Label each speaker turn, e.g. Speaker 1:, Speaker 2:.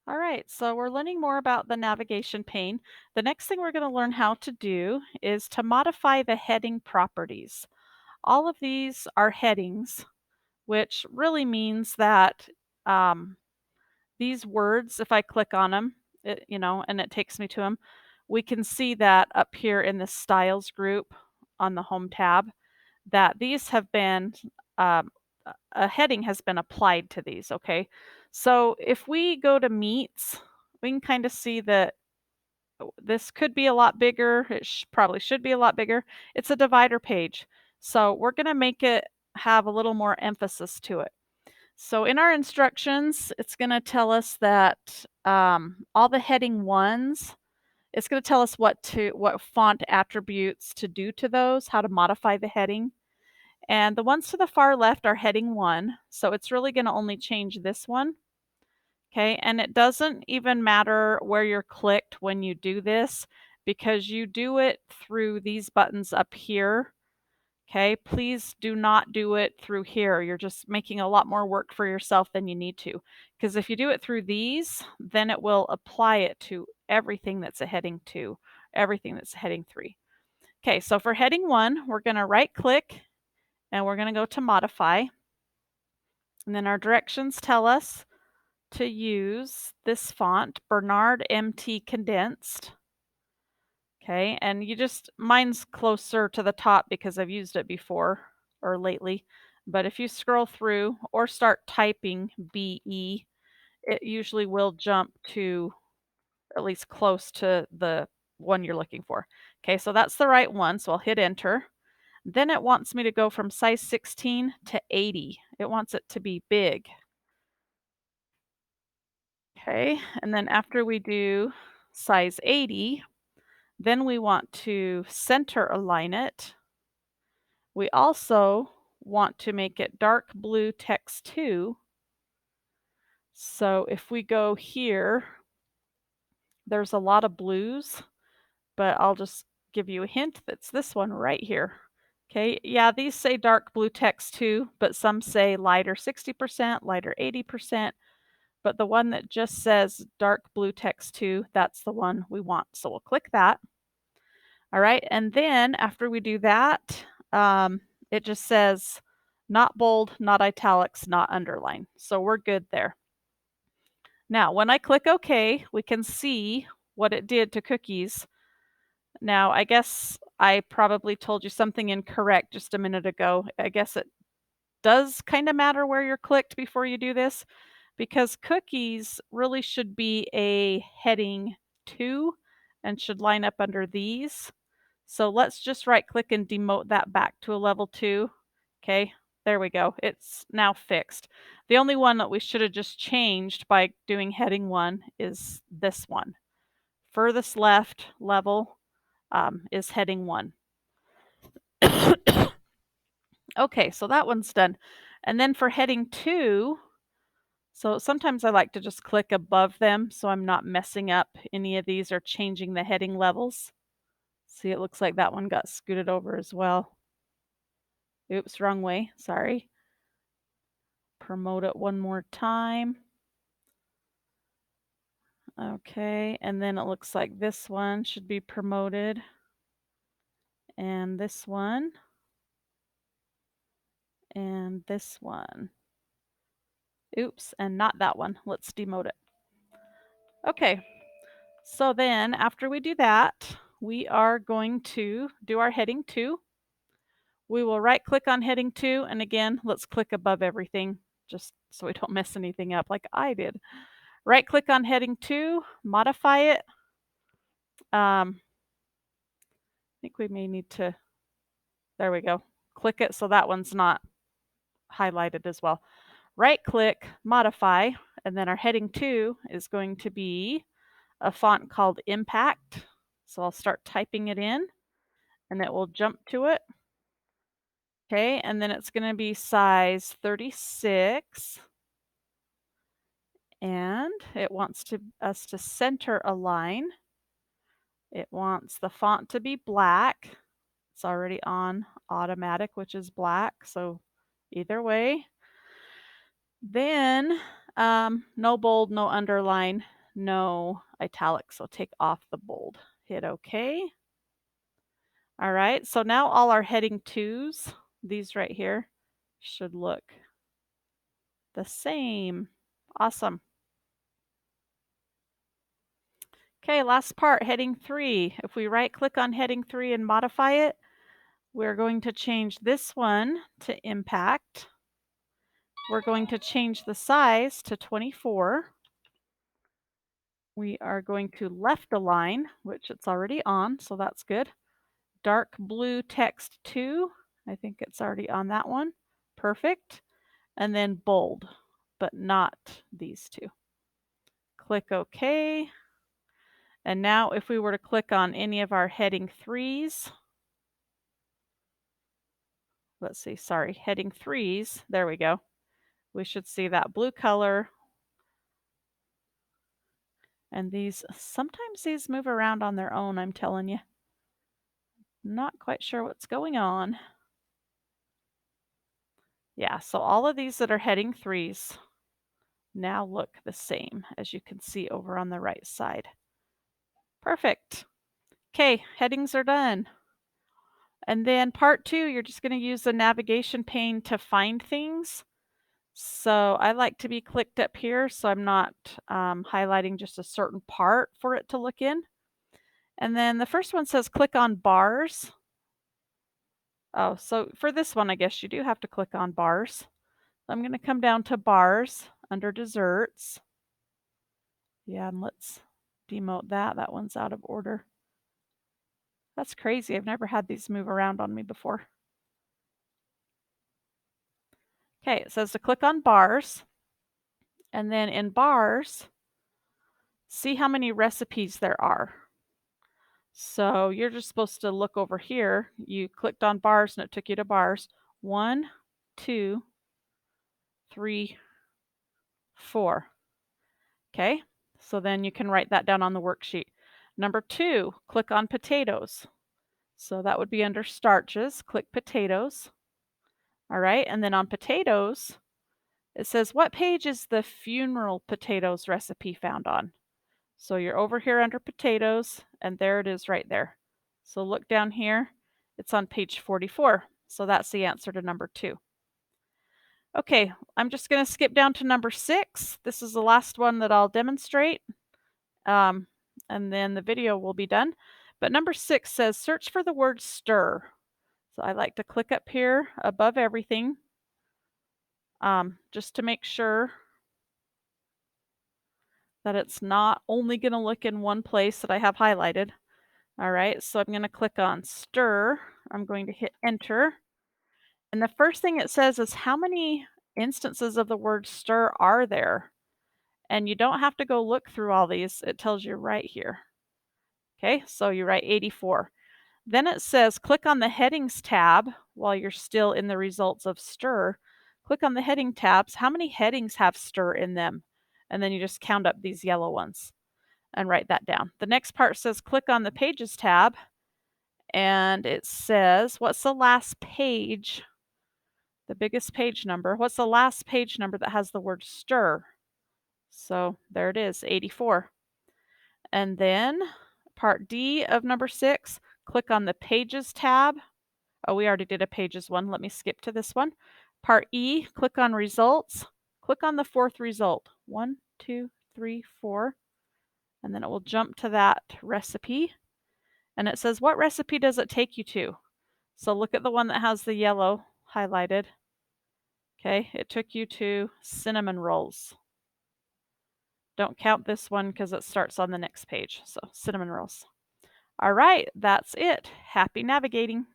Speaker 1: All right, so we're learning more about the navigation pane. The next thing we're going to learn how to do is to modify the heading properties. All of these are headings, which really means that um, these words, if I click on them, and it takes me to them, we can see that up here in the styles group on the home tab that these have been um, a heading has been applied to these. Okay, so if we go to meats, we can kind of see that this could be a lot bigger. It probably should be a lot bigger. It's a divider page, so we're going to make it have a little more emphasis to it. So in our instructions, it's going to tell us that all the heading ones, it's going to tell us what font attributes to do to those, how to modify the heading. And the ones to the far left are heading 1, so it's really gonna only change this one, okay? And it doesn't even matter where you're clicked when you do this because you do it through these buttons up here, okay? Please do not do it through here. You're just making a lot more work for yourself than you need to. Because if you do it through these, then it will apply it to everything that's a heading 2, everything that's a heading 3. Okay, so for heading 1, we're gonna right click and we're going to go to modify. And then our directions tell us to use this font, Bernard MT Condensed. Okay, and mine's closer to the top because I've used it before or lately. But if you scroll through or start typing BE, it usually will jump to at least close to the one you're looking for. Okay, so that's the right one. So I'll hit enter. Then it wants me to go from size 16 to 80. It wants it to be big. Okay, and then after we do size 80, then we want to center align it. We also want to make it dark blue text 2. So if we go here, there's a lot of blues, but I'll just give you a hint that's this one right here. Okay, yeah, these say dark blue text 2, but some say lighter 60%, lighter 80%. But the one that just says dark blue text 2, that's the one we want. So we'll click that. All right, and then after we do that, it just says not bold, not italics, not underline. So we're good there. Now, when I click OK, we can see what it did to cookies. Now, I guess I probably told you something incorrect just a minute ago. I guess it does kind of matter where you're clicked before you do this because cookies really should be a heading 2 and should line up under these. So let's just right click and demote that back to a level 2. Okay, there we go. It's now fixed. The only one that we should have just changed by doing heading 1 is this one. Furthest left level is heading 1. Okay, so that one's done. And then for heading 2, so sometimes I like to just click above them so I'm not messing up any of these or changing the heading levels. See, it looks like that one got scooted over as well. Oops, wrong way. Sorry. Promote it one more time. Okay, and then it looks like this one should be promoted. And this one. And this one. Oops, and not that one. Let's demote it. Okay, so then after we do that, we are going to do our heading 2. We will right click on heading 2, and again, let's click above everything just so we don't mess anything up like I did. Right click on heading 2, modify it. I think we may need to, there we go. Click it so that one's not highlighted as well. Right click, modify, and then our heading 2 is going to be a font called Impact. So I'll start typing it in and it will jump to it. Okay, and then it's going to be size 36. And it wants us to center align. It wants the font to be black. It's already on automatic, which is black. So either way. Then no bold, no underline. No italics, so take off the bold. Hit OK. All right, so now all our heading 2s, these right here, should look the same. Awesome. Okay, last part, heading 3. If we right-click on heading 3 and modify it, we're going to change this one to impact. We're going to change the size to 24. We are going to left align, which it's already on, so that's good. Dark blue text 2. I think it's already on that one. Perfect. And then bold, but not these two. Click OK. And now if we were to click on any of our heading 3s, let's see, sorry, heading 3s, there we go. We should see that blue color. And these, sometimes these move around on their own, I'm telling you. Not quite sure what's going on. Yeah, so all of these that are heading 3s now look the same, as you can see over on the right side. Perfect. Okay, headings are done. And then part 2, you're just going to use the navigation pane to find things. So I like to be clicked up here, so I'm not highlighting just a certain part for it to look in. And then the first one says click on bars. Oh, so for this one, I guess you do have to click on bars. I'm going to come down to bars under desserts. Yeah, and let's demote that. That one's out of order. That's crazy. I've never had these move around on me before. Okay, it says to click on bars. And then in bars, see how many recipes there are. So you're just supposed to look over here. You clicked on bars and it took you to bars. 1, 2, 3, 4. Okay, so then you can write that down on the worksheet. Number 2, click on potatoes. So that would be under starches. Click potatoes. All right, and then on potatoes, it says, what page is the funeral potatoes recipe found on? So you're over here under potatoes, and there it is right there. So look down here. It's on page 44. So that's the answer to number 2. Okay, I'm just going to skip down to number 6. This is the last one that I'll demonstrate, and then the video will be done. But number 6 says search for the word stir. So I like to click up here above everything, just to make sure that it's not only going to look in one place that I have highlighted. All right, so I'm going to click on stir. I'm going to hit enter. And the first thing it says is how many instances of the word stir are there? And you don't have to go look through all these. It tells you right here. Okay, so you write 84. Then it says click on the headings tab while you're still in the results of stir. Click on the heading tabs. How many headings have stir in them? And then you just count up these yellow ones and write that down. The next part says click on the pages tab, and it says what's the last page, the biggest page number, what's the last page number that has the word stir? So there it is, 84. And then part D of number 6, click on the pages tab. Oh, we already did a pages one. Let me skip to this one. Part E, click on results. Click on the 4th result. 1, 2, 3, 4. And then it will jump to that recipe. And it says, what recipe does it take you to? So look at the one that has the yellow highlighted. Okay, it took you to cinnamon rolls. Don't count this one because it starts on the next page. So cinnamon rolls. All right, that's it. Happy navigating.